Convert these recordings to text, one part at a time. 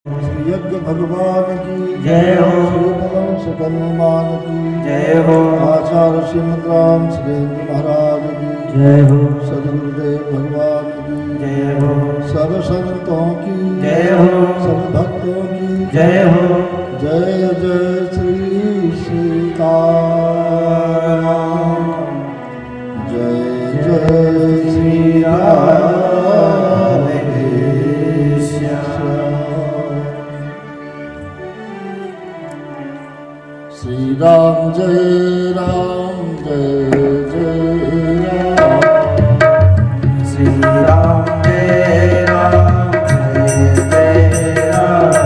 श्री यज्ञ भगवान की जय हो। श्री पवन सुकल मान की जय हो। आचार्य श्रीमद राम सुरेंद्र महाराज की जय हो। सदगुरुदेव भगवान की जय हो। सब संतों की जय हो। सब भक्तों की जय हो। जय जय श्री सीताराम। जय जय श्री राम। श्री राम जय राम जय जय राम। श्री राम जय राम जय जय राम।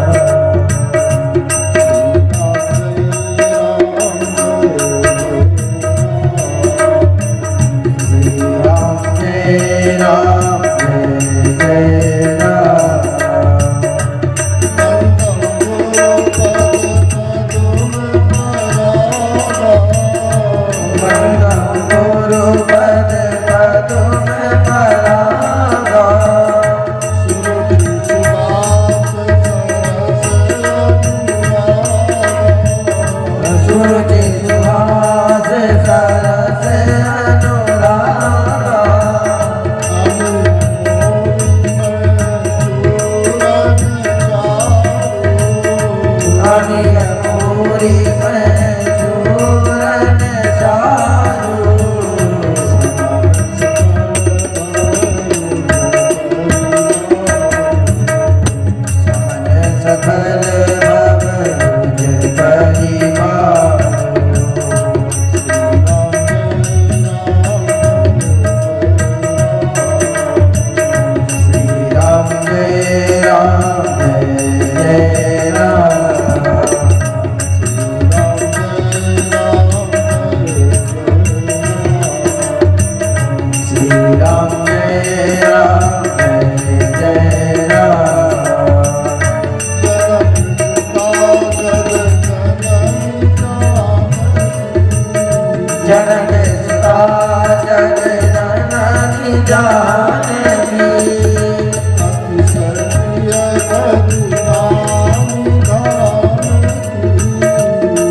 श्री राम जय राम जय जय राम।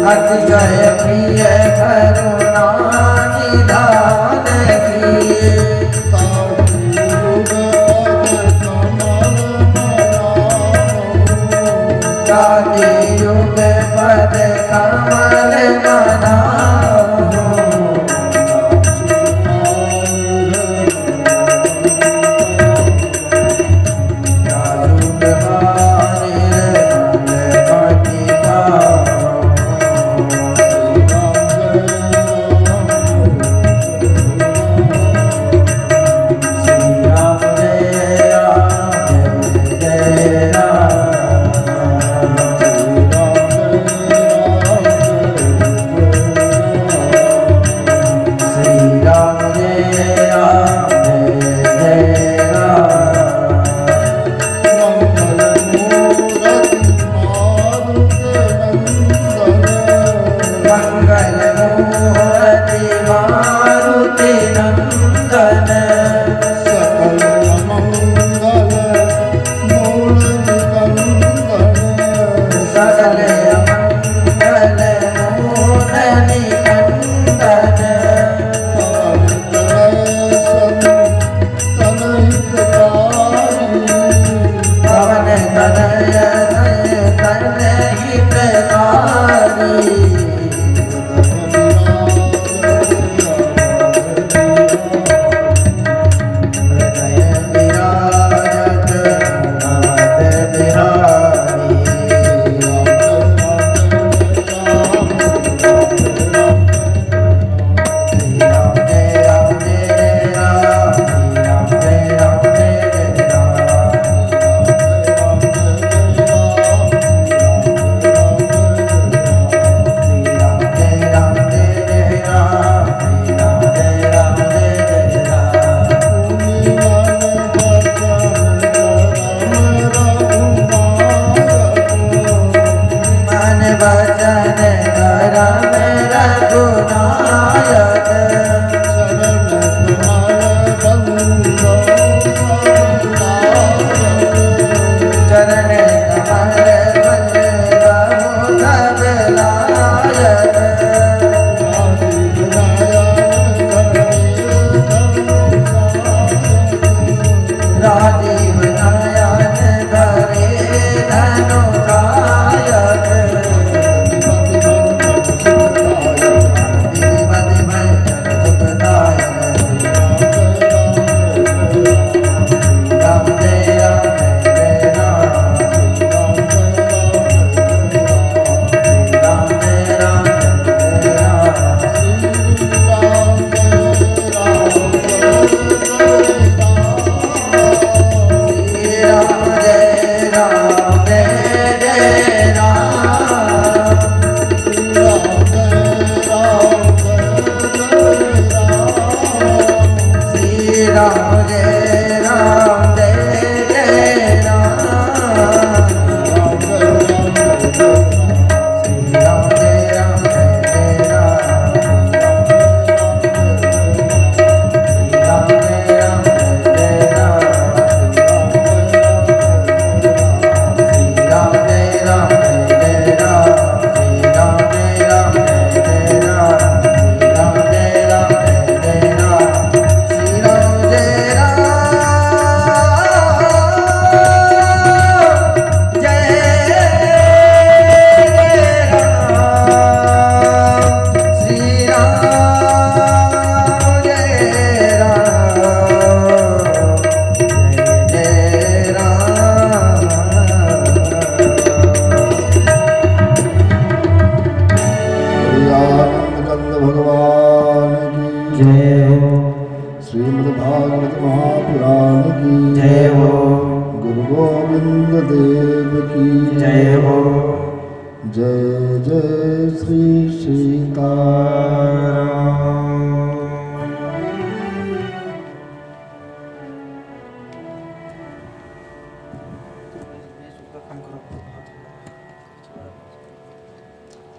अतिशय प्रिय करुणा निधान की। जाति युग पद कमल मनाओ।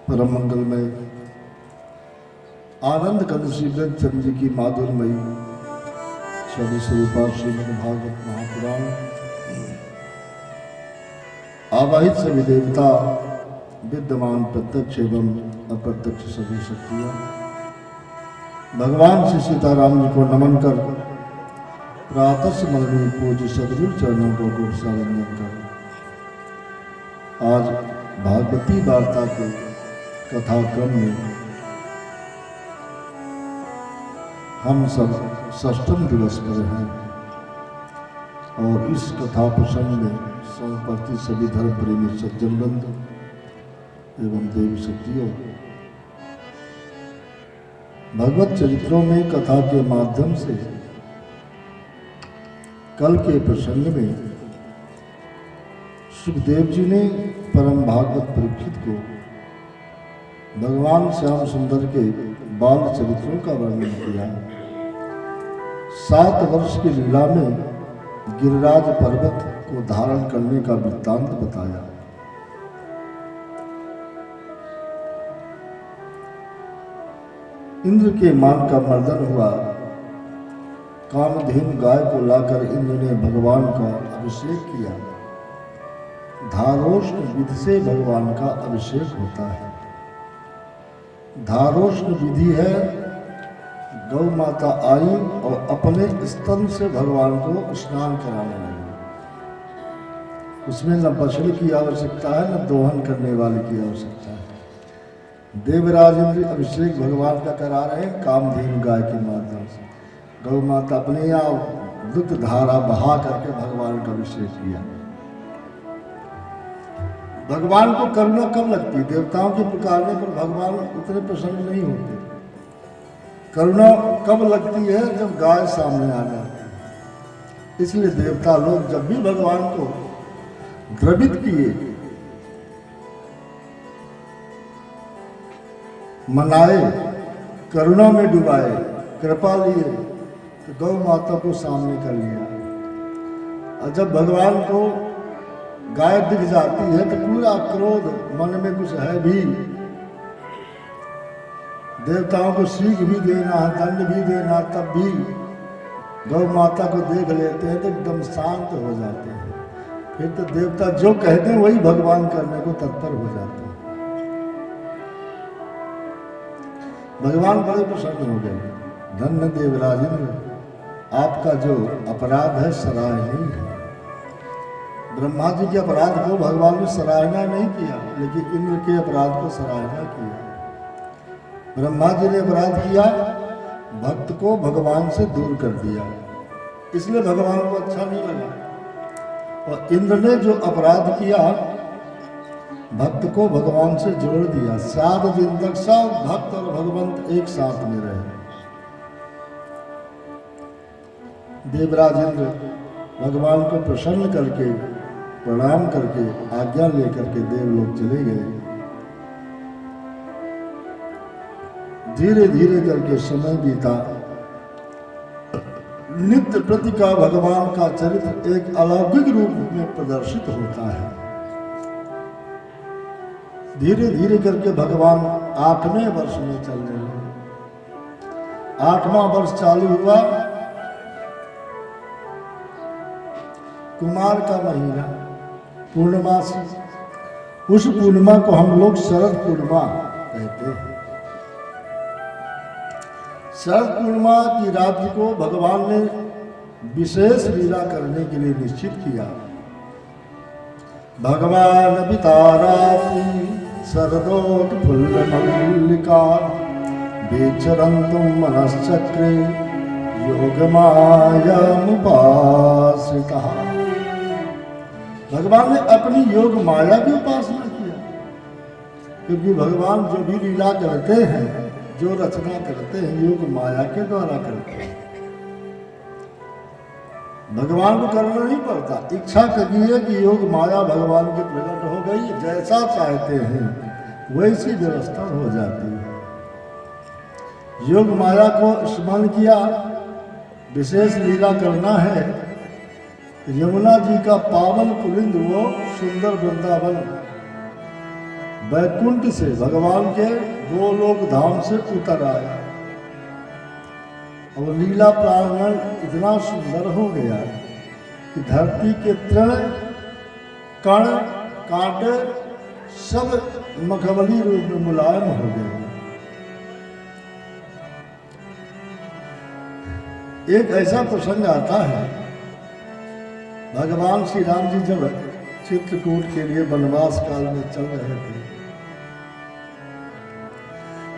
परम मंगलमय आनंद कंद श्री चंद्र जी की माधुरमयी शनि स्वरूपा श्रीमद् भागवत महापुराण आवाहित सभी देवता विद्यमान प्रत्यक्ष एवं अप्रत्यक्ष सभी शक्तियां भगवान श्री सीताराम जी को नमन कर प्रातः स्मरणीय पूज्य सदगुरु चरणों को गुरसा वंदन कर आज भागवती वार्ता के कथाक्रम में हम सब षष्ठम दिवस पर हैं और इस कथा प्रसंग में संपत्ति सभी धर्म प्रेमी सज्जन बंधु एवं देवी शक्तियों भगवत चरित्रों में कथा के माध्यम से कल के प्रसंग में सुखदेव जी ने परम भागवत परीक्षित को भगवान श्याम सुंदर के बाल चरित्रों का वर्णन किया। 7 वर्ष की लीला में गिरिराज पर्वत को धारण करने का वृत्तांत बताया। इंद्र के मान का मर्दन हुआ। कामधेनु गाय को लाकर इंद्र ने भगवान का अभिषेक किया। धारोष्ण विधि से भगवान का अभिषेक होता है। धारोष्ण विधि है गौ माता आई और अपने स्तन से भगवान को स्नान कराने लगी। उसमें न बछड़े की आवश्यकता है न दोहन करने वाले की आवश्यकता है। देवराज इंद्र अभिषेक भगवान का करा रहे हैं कामधेनु गाय के माध्यम से। गौ माता अपने यहाँ दुग्ध धारा बहा करके भगवान का अभिषेक किया। भगवान को करुणा कब लगती? देवताओं के पुकारने पर भगवान उतने प्रसन्न नहीं होते। करुणा कब लगती है? जब गाय सामने आ जाती है। इसलिए देवता लोग जब भी भगवान को द्रवित किए, मनाए, करुणा में डुबाए, कृपा लिए, तो गौ माता को सामने कर लिया। और जब भगवान को गाय दिख जाती है तो पूरा क्रोध मन में कुछ है भी, देवताओं को सीख भी देना है, दंड भी देना, तब भी गौ माता को देख लेते हैं तो एकदम शांत हो जाते हैं। फिर तो देवता जो कहते हैं वही भगवान करने को तत्पर हो जाते हैं। भगवान बड़े प्रसन्न हो गए। धन्य देवराजेंद्र, आपका जो अपराध है सराहनीय है। ब्रह्मा जी के अपराध को भगवान ने सराहना नहीं किया, लेकिन इंद्र के अपराध को सराहना किया। ब्रह्मा जी ने अपराध किया, भक्त को भगवान से दूर कर दिया, इसलिए भगवान को अच्छा नहीं लगा। और इंद्र ने जो अपराध किया, भक्त को भगवान से जोड़ दिया। 7 दिन तक सब भक्त और भगवंत एक साथ में रहे। देवराज इंद्र भगवान को प्रसन्न करके, प्रणाम करके, आज्ञा लेकर के देवलोक चले गए। धीरे धीरे करके समय बीता। नित्य प्रति का भगवान का चरित्र एक अलौकिक रूप में प्रदर्शित होता है। धीरे धीरे करके भगवान 8वें वर्ष में चलने लगे। 8वां वर्ष चालू हुआ, कुमार का महीना, पूर्णमासी। उस पूर्णिमा को हम लोग शरद पूर्णिमा कहते हैं। शरद पूर्णिमा की रात्रि को भगवान ने विशेष लीला करने के लिए निश्चित किया। भगवान विताराति शरदोत्फुल्ल मल्लिका विचरन्तुं मनश्चक्रे योगमायामुपाश्रितः। भगवान ने अपनी योग माया की उपासना किया, क्योंकि भगवान जो भी लीला करते हैं, जो रचना करते हैं, योग माया के द्वारा करते हैं। भगवान को करना नहीं पड़ता, इच्छा करिए कि योग माया भगवान के प्रकट हो गई, जैसा चाहते हैं वैसी व्यवस्था हो जाती है। योग माया को स्मरण किया, विशेष लीला करना है। यमुना जी का पावन पुलिंद, वो सुंदर वृंदावन, वैकुंठ से भगवान के गोलोक धाम से उतर आया और लीला प्रांगण इतना सुंदर हो गया कि धरती के तृण कण कांटे सब मखमली रूप में मुलायम हो गए। एक ऐसा प्रसंग आता है, भगवान श्री राम जी जब चित्रकूट के लिए वनवास काल में चल रहे थे,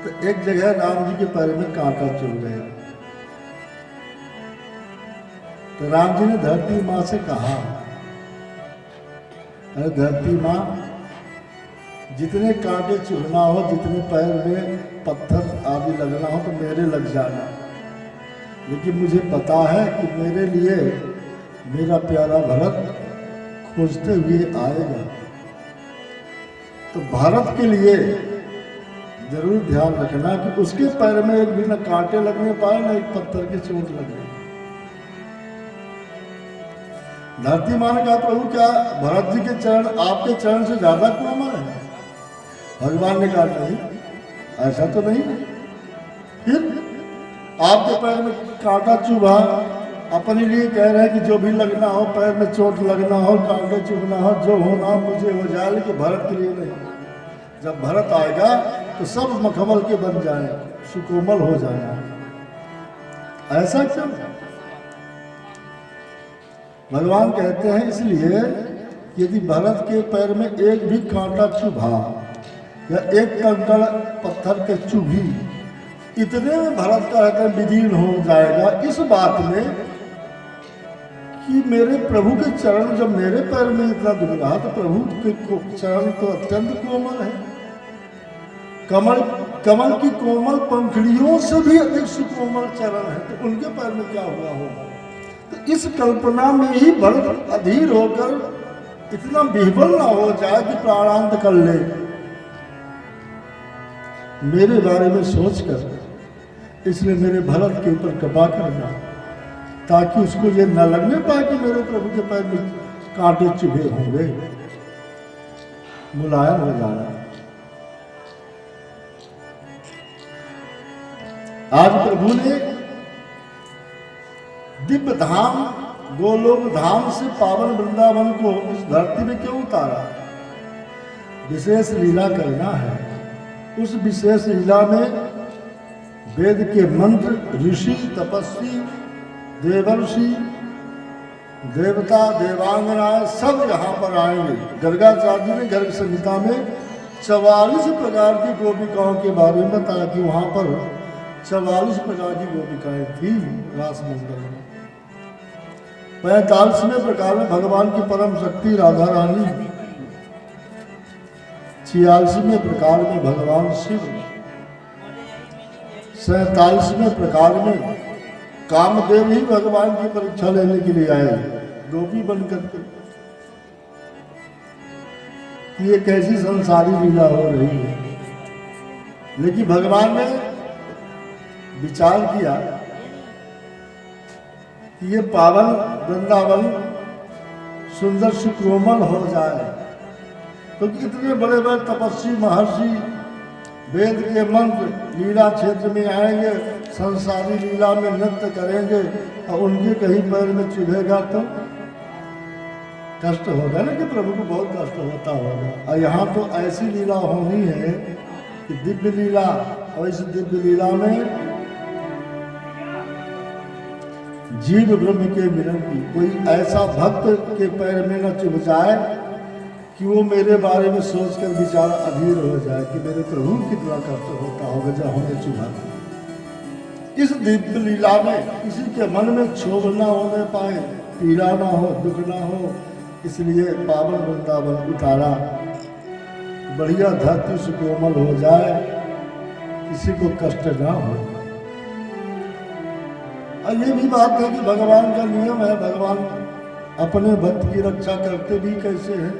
तो एक जगह राम जी के पैर में कांटा चुभ गया। तो राम जी ने धरती माँ से कहा, अरे धरती माँ, जितने कांटे चुभना हो, जितने पैर में पत्थर आदि लगना हो तो मेरे लग जाना, लेकिन मुझे पता है कि मेरे लिए मेरा प्यारा भरत खोजते हुए आएगा, तो भारत के लिए जरूर ध्यान रखना कि उसके पैर में एक भी न कांटे लगने पाए, न एक पत्थर की चोट लगने। धरती माँ ने कहा, प्रभु क्या भरत जी के चरण आपके चरण से ज्यादा कोमल है? भगवान ने कहा, नहीं, ऐसा तो नहीं। फिर आपके पैर में कांटा चुभा, अपने लिए कह रहे हैं कि जो भी लगना हो, पैर में चोट लगना हो, कांटे चुभना हो, जो होना मुझे हो जाए, लेकिन भरत के लिए नहीं। जब भरत आएगा तो सब मखमल के बन जाए, सुकोमल हो जाए। ऐसा क्यों? भगवान कहते हैं इसलिए यदि भरत के पैर में एक भी कांटा चुभा या एक कंकड़ पत्थर के चुभी, इतने में भरत का रहता विदीर्ण हो जाएगा इस बात में कि मेरे प्रभु के चरण जब मेरे पैर में इतना दुख रहा, तो प्रभु के चरण तो अत्यंत कोमल है। कमल की कोमल पंखुड़ियों से भी अधिक सुकोमल चरण है, तो उनके पैर में क्या हुआ होगा? तो इस कल्पना में ही भरत अधीर होकर इतना विह्वल ना हो जाए कि प्राणांत कर ले। मेरे बारे में सोचकर इसलिए मेरे भरत के ऊपर कृपा करना, ताकि उसको ये न लगने पाए कि मेरे प्रभु के पैर में कांटे चुभे होंगे, मुलायम हो जाना। आज प्रभु ने दिव्य धाम गोलोक धाम से पावन वृंदावन को इस धरती में क्यों उतारा? विशेष लीला करना है। उस विशेष लीला में वेद के मंत्र, ऋषि, तपस्वी, देवर्षि देवता देवांगनाएं सब यहाँ पर आएंगे। गर्गाचार्य ने गर्ग संहिता में 44 प्रकार की गोपिकाओं के बारे में बताया कि वहाँ पर 44 प्रकार की गोपिकाएं थी रास मंडल में। 45वें प्रकार में भगवान की परम शक्ति राधा रानी, 46वें प्रकार में भगवान शिव, 47वें प्रकार में कामदेव ही भगवान की परीक्षा लेने के लिए आए गोपी बनकर के। ये कैसी संसारी लीला हो रही है। लेकिन भगवान ने विचार किया कि ये पावन वृंदावन सुंदर सुकोमल हो जाए, क्योंकि इतने बड़े बड़े तपस्वी महर्षि वेद के मंत्र लीला क्षेत्र में आएंगे, संसारी लीला में नृत्य करेंगे और उनके कहीं पैर में चुभेगा तो कष्ट होगा ना, कि प्रभु को बहुत कष्ट होता होगा। और यहाँ तो ऐसी लीला होनी है कि दिव्य लीला, और इस दिव्य लीला में जीव ब्रह्म के मिलन की कोई ऐसा भक्त के पैर में न चुभ जाए कि वो मेरे बारे में सोचकर विचार अधीर हो जाए कि मेरे प्रभु कितना कष्ट होता होगा जब हमें चुभा। इस दिव्य लीला में किसी के मन में क्षोभ न होने पाए, पीड़ा ना हो, दुख ना हो, इसलिए पावन वृंदावन उतारा, बढ़िया धरती सुकोमल हो जाए, किसी को कष्ट ना हो। और ये भी बात है कि भगवान का नियम है, भगवान अपने भक्त की रक्षा करते भी कैसे हैं।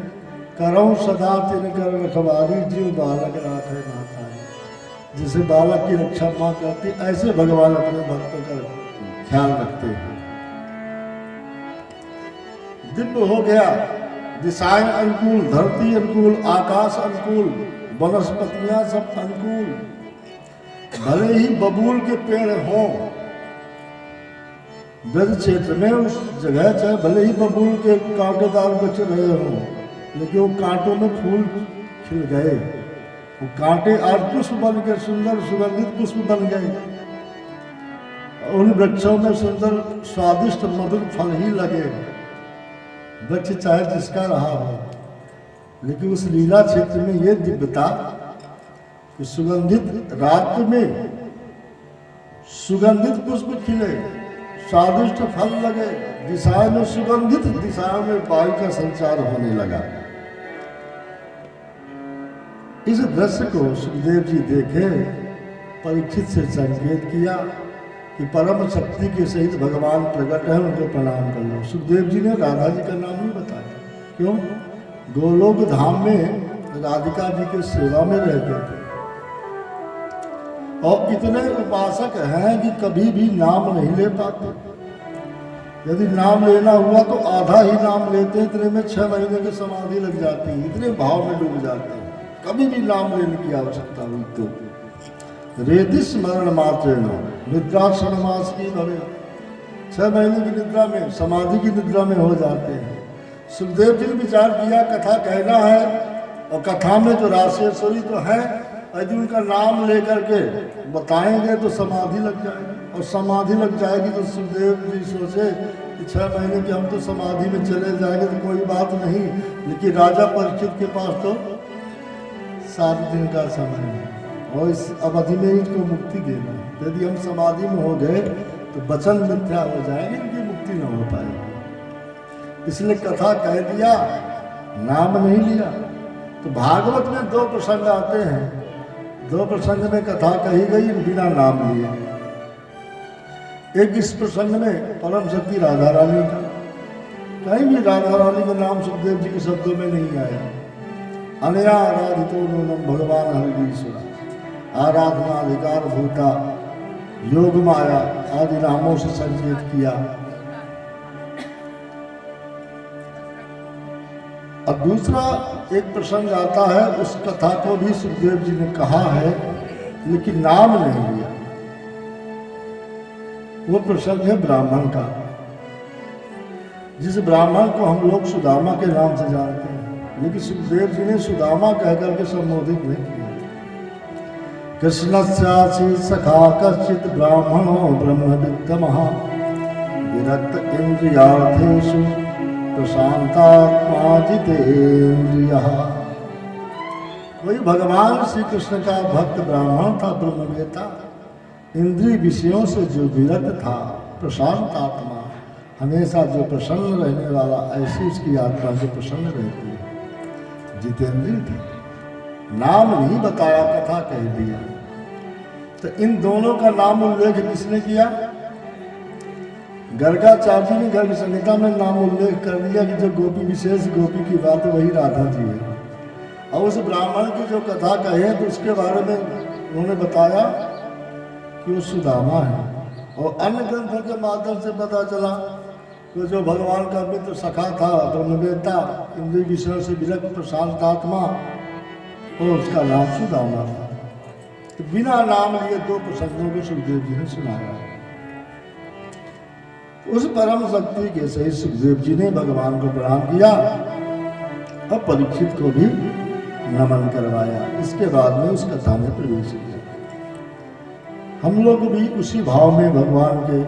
करऊं सदा तिन कर रखवारी, जीव बालक राखे माता है। जिसे बालक की रक्षा माँ करती, ऐसे भगवान अपने भक्तों का ख्याल रखते हैं। दिव्य हो गया, दिशाएं अनुकूल, धरती अनुकूल, आकाश अनुकूल, वनस्पतियां सब अनुकूल। भले ही बबूल के पेड़ हों ब्रज क्षेत्र में, उस जगह चाहे भले ही बबूल के कांटेदार बच रहे हों, लेकिन वो कांटों में फूल खिल गए, वो कांटे आज पुष्प बन गए, सुंदर सुगंधित पुष्प बन गए। उन वृक्षों में सुंदर स्वादिष्ट मधुर फल ही लगे, वृक्ष चाहे जिसका रहा हो। लेकिन उस लीला क्षेत्र में ये दिव्यता कि सुगंधित रात में सुगंधित पुष्प खिले, स्वादिष्ट फल लगे, दिशाएं में सुगंधित, दिशाओं में वायु का संचार होने लगा। इस दृश्य को सुखदेव जी देखे, परीक्षित से संकेत किया कि परम शक्ति के सहित भगवान प्रकट है, उनको प्रणाम कर लो। सुखदेव जी ने राधा जी का नाम नहीं बताया, क्यों? गोलोक धाम में राधिका जी के सेवा में रहते थे और इतने उपासक हैं कि कभी भी नाम नहीं ले पाते। यदि नाम लेना हुआ तो आधा ही नाम लेते, इतने में 6 महीने की समाधि लग जाती है, इतने भाव में डूब जाते हैं। कभी भी नाम लेने की आवश्यकता हुई तो रेति स्मरण मात्र निद्रा क्षणमास की भवे, 6 महीने की निद्रा में, समाधि की निद्रा में हो जाते हैं। सुखदेव जी ने विचार किया कथा कहना है, और कथा में तो राशेश्वरी तो है, यदि उनका नाम लेकर के बताएंगे तो समाधि लग जाएगी, और समाधि लग जाएगी तो सुखदेव जी सोचे कि 6 महीने की हम तो समाधि में चले जाएंगे तो कोई बात नहीं, लेकिन राजा परीक्षित के पास तो 7 दिन का समय है, और इस अवधि में इनको मुक्ति देना है। यदि हम समाधि में हो गए तो वचन मिथ्या हो जाएंगे, इनकी मुक्ति न हो पाएगी। इसलिए कथा कह दिया, नाम नहीं लिया। तो भागवत में 2 प्रसंग आते हैं, 2 प्रसंग में कथा कही गई बिना नाम लिए। एक इस प्रसंग में परम शक्ति राधा रानी का, कहीं भी राधा रानी का नाम सुखदेव जी के शब्दों में नहीं आया। अनया आराधितो नूनम भगवान हरिश्वर, आराधना अधिकार भूता, योग माया आदि नामों से संकेत किया। अब दूसरा एक प्रसंग आता है, उस कथा को भी सुखदेव जी ने कहा है लेकिन नाम नहीं लिया। वो प्रसंग है ब्राह्मण का, जिस ब्राह्मण को हम लोग सुदामा के नाम से जानते हैं, लेकिन सुखदेव जी ने सुदामा कहकर के संबोधित नहीं किया। कृष्णस्यासी सखा कश्चित ब्राह्मणो ब्रह्मविद्तमः विरक्त इंद्रियार्थेषु प्रशांतात्मा जितेन्द्रियः। वही भगवान श्री कृष्ण का भक्त ब्राह्मण था, ब्रह्मवेता, इंद्रिय विषयों से जो विरक्त था, प्रशांत आत्मा, हमेशा जो प्रसन्न रहने वाला, ऐसी उसकी आत्मा जो प्रसन्न रहती है, जितेंद्रिय थे। नाम नहीं बताया, कथा कह दिया। तो इन दोनों का नाम उल्लेख किसने किया? गर्गाचार्य जी ने गर्ग संहिता में नाम उल्लेख कर दिया कि जो गोपी विशेष गोपी की बात है वही राधा जी है। और उस ब्राह्मण की जो कथा कहे तो उसके बारे में उन्होंने बताया कि वो सुदामा है। और अन्य ग्रंथों के माध्यम से पता चला कि जो भगवान का मित्र सखा था, ब्रह्मवेता, इंद्रिय विषयों से विरक्त प्रशांत आत्मा, और उसका नाम सुदामा था। तो बिना नाम लिए दो प्रसंगों को सुखदेव जी ने सुनाया। उस परम शक्ति के सही सुखदेव जी ने भगवान को प्रणाम किया और परीक्षित को भी नमन करवाया। इसके बाद में उस कथा में प्रवेश किया। हम लोग भी उसी भाव में भगवान के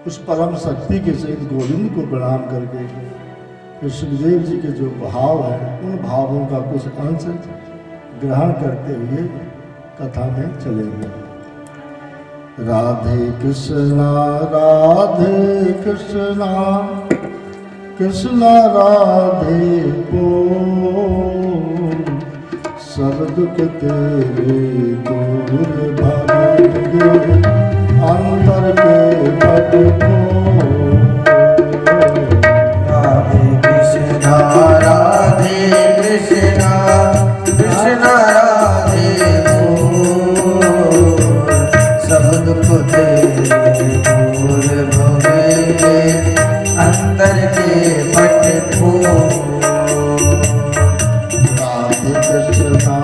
उस परम शक्ति के सहित गोविंद को प्रणाम करके तो सुखदेव जी के जो भाव हैं उन भावों का कुछ अंश ग्रहण करते हुए कथा में चलेंगे। राधे कृष्णा कृष्णा राधे बोल, सब दुख तेरे दूर भागेंगे, अंतर के पट खोल। राधे कृष्णा कृष्णा राधे बोल, सब दुख तेरे दूर भगेंगे, अंतर के पट खोल। राधे कृष्णा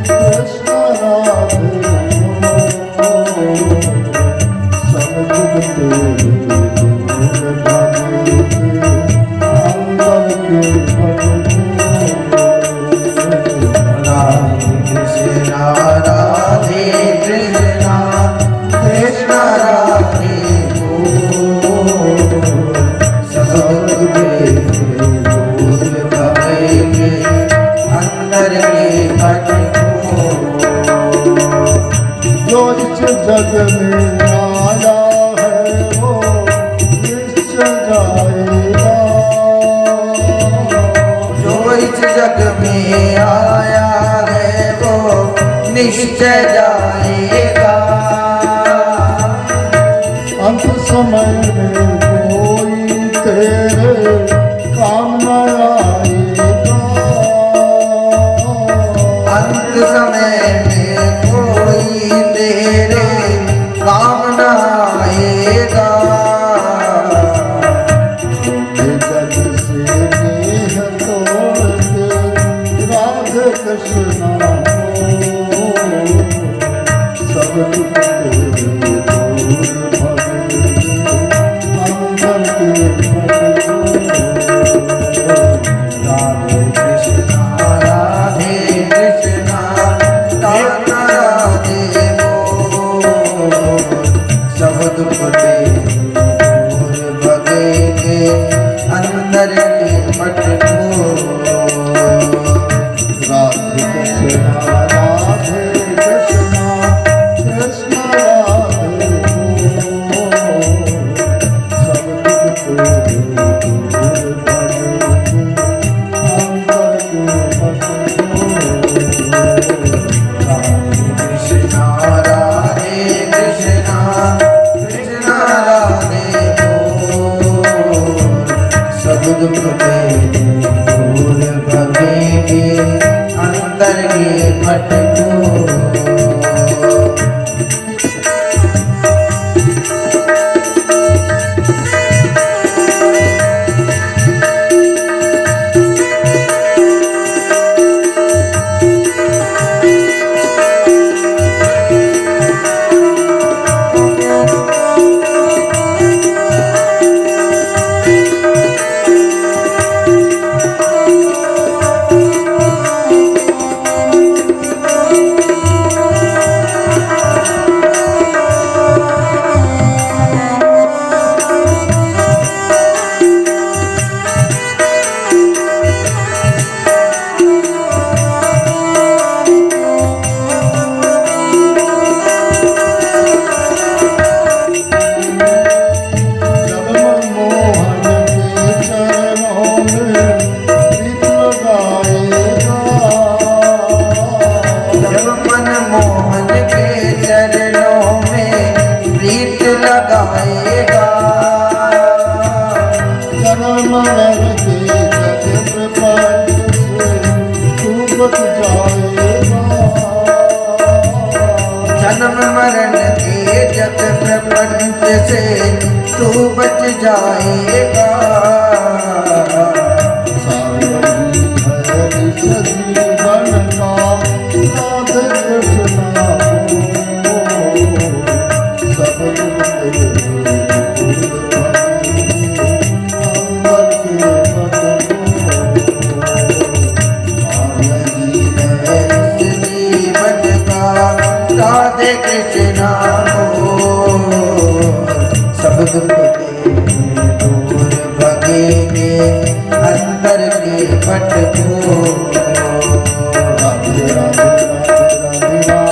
कृष्णा राधे बोल, सब दुख तेरे दूर भागेंगे, अंतर के पट खोल। राधे कृष्णा कृष्णा राधे बोल, सब दुख तेरे दूर भगेंगे, अंतर के पट खोल। जो इस जग में आया है वो निश्चय जाएगा, जो इस जग में आया है वो निश्चय जाएगा, अंत समय में कोई तेरे काम न आएगा, अंत समय में कोई तेरे काम न आएगा। ये जग से नेह तोड़ के राधे कृष्णा हो, सब दुख तेरे दूर भगेंगे, अंतर के पट खोल। राधे कृष्णा राधे बोल, सब दुख तेरे दूर भगेंगे, अंतर के पट खोल। राधे कृष्णा कृष्णा राधे बोल, सब दुख तेरे दूर भगेंगे, अंतर के पट खोल। राधे कृष्णा कृष्णा राधे बोल, सब दुख तेरे दूर भगेंगे, अंतर के पट खोल। पट भोर। राधे राधे राधे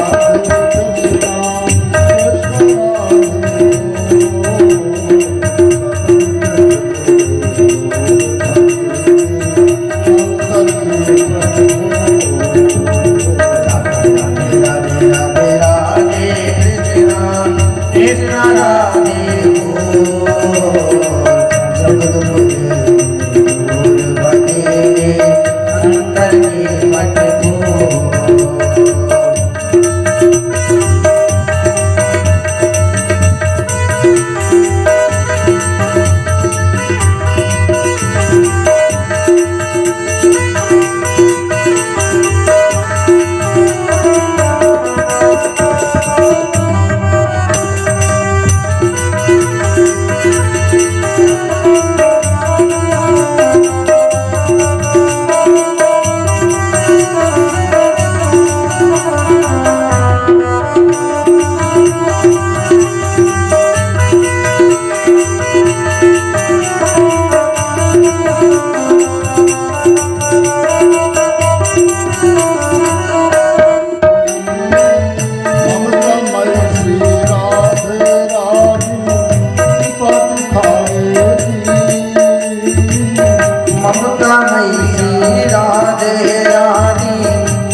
राधे राधे कृष्ण राधे बोल, सब दुख दूर भगे अंतर के पट भोर।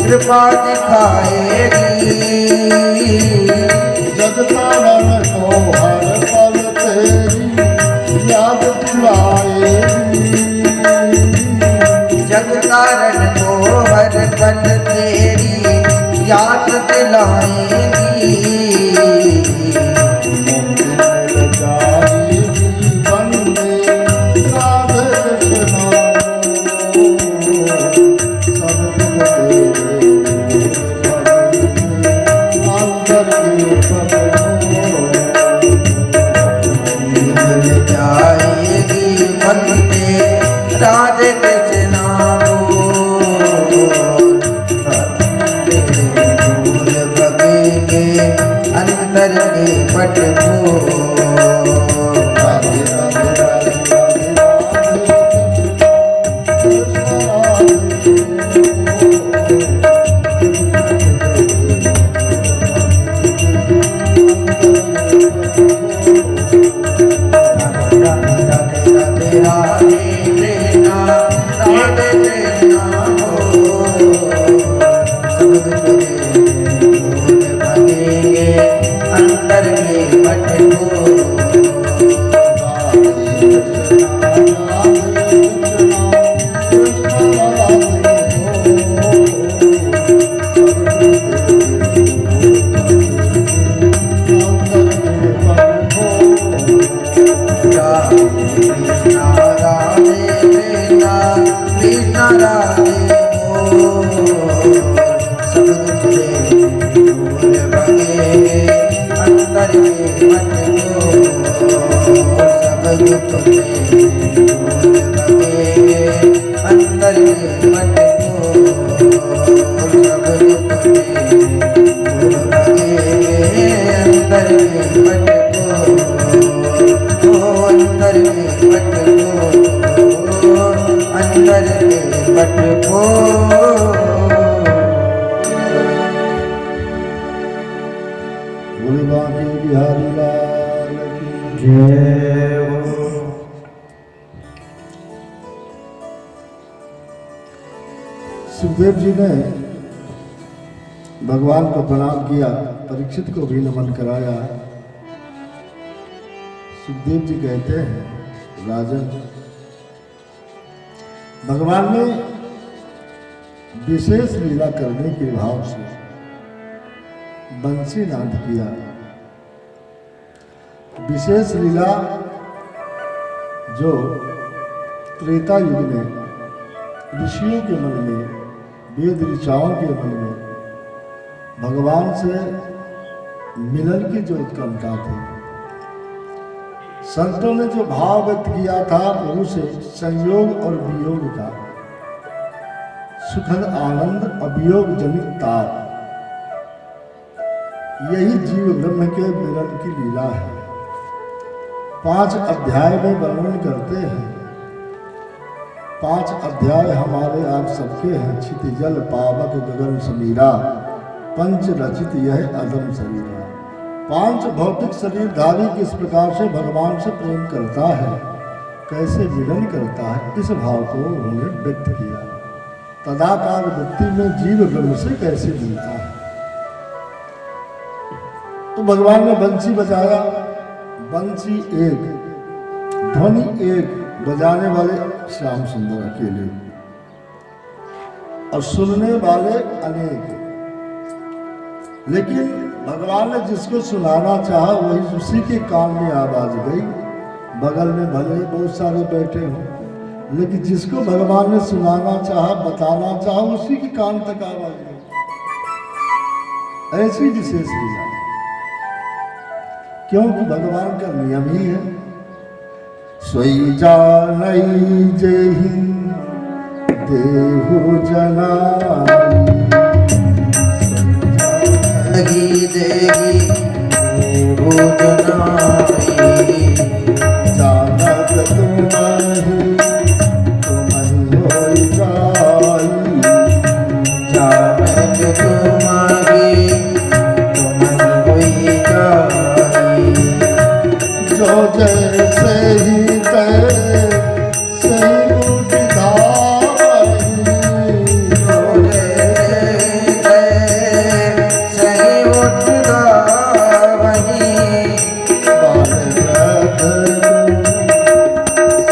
कृपा दिखाएगी जग तारण को हर पल तेरी याद दिलाएगी। जग तारण को हर पल तेरी याद दिलाएगी। मिल जाएगी बंदे राधे कृष्णा सब दिन मिल जाएगी बंदे राधे कृष्णा बोल, भूल भगेंगे अंतर के पट भोर। राधे राधे राधे अंतर के पट कृष्ण राधे सब दूर भगे अंतर के पट भोर। सब दुख दूर भगे अंतर के पट भोर। सब दुख दूर भगे अंतर के पट भोर। अंतर के पट भोर, अंतर के पट भोर। बोले बांके बिहारी लाल की जय हो। सुखदेव जी ने भगवान को प्रणाम किया, परीक्षित को भी नमन कराया। सुखदेव जी कहते हैं, राजन भगवान ने विशेष लीला करने के भाव से बंसी नाद किया। विशेष लीला जो त्रेता युग में ऋषियों के मन में, वेद ऋचाओं के मन में भगवान से मिलन की जो उत्कंठा थी, संतों ने जो भाव व्यक्त किया था प्रभु से संयोग और वियोग का, सुखद आनंद अभियोग जनित ताप, यही जीव ब्रह्म के मिलन की लीला है। 5 अध्याय में वर्णन करते हैं। 5 अध्याय हमारे आप सबके हैं। क्षितिजल पावक गगन समीरा, पंच रचित यह अदम शरीरा। 5 भौतिक शरीरधारी किस प्रकार से भगवान से प्रेम करता है, कैसे मिलन करता है, इस भाव को उन्होंने व्यक्त किया। तदाकार वृत्ति में जीव ब्रह्म से कैसे मिलता है। तो भगवान ने बंसी बजाया। बंसी एक, ध्वनि एक, बजाने वाले श्याम सुंदर अकेले और सुनने वाले अनेक। लेकिन भगवान ने जिसको सुनाना चाहा वही उसी के कान में आवाज गई। बगल में भले बहुत सारे बैठे हों, लेकिन जिसको भगवान ने सुनाना चाहा, बताना चाहा, उसी के कान तक आवाज गई। ऐसी विशेष लीला, क्योंकि भगवान का नियम ही है सोई जानई जेहि देहु जनाई। लगी देगी भोजनाई, जानत तुम्हि तुम्हि होई जाई।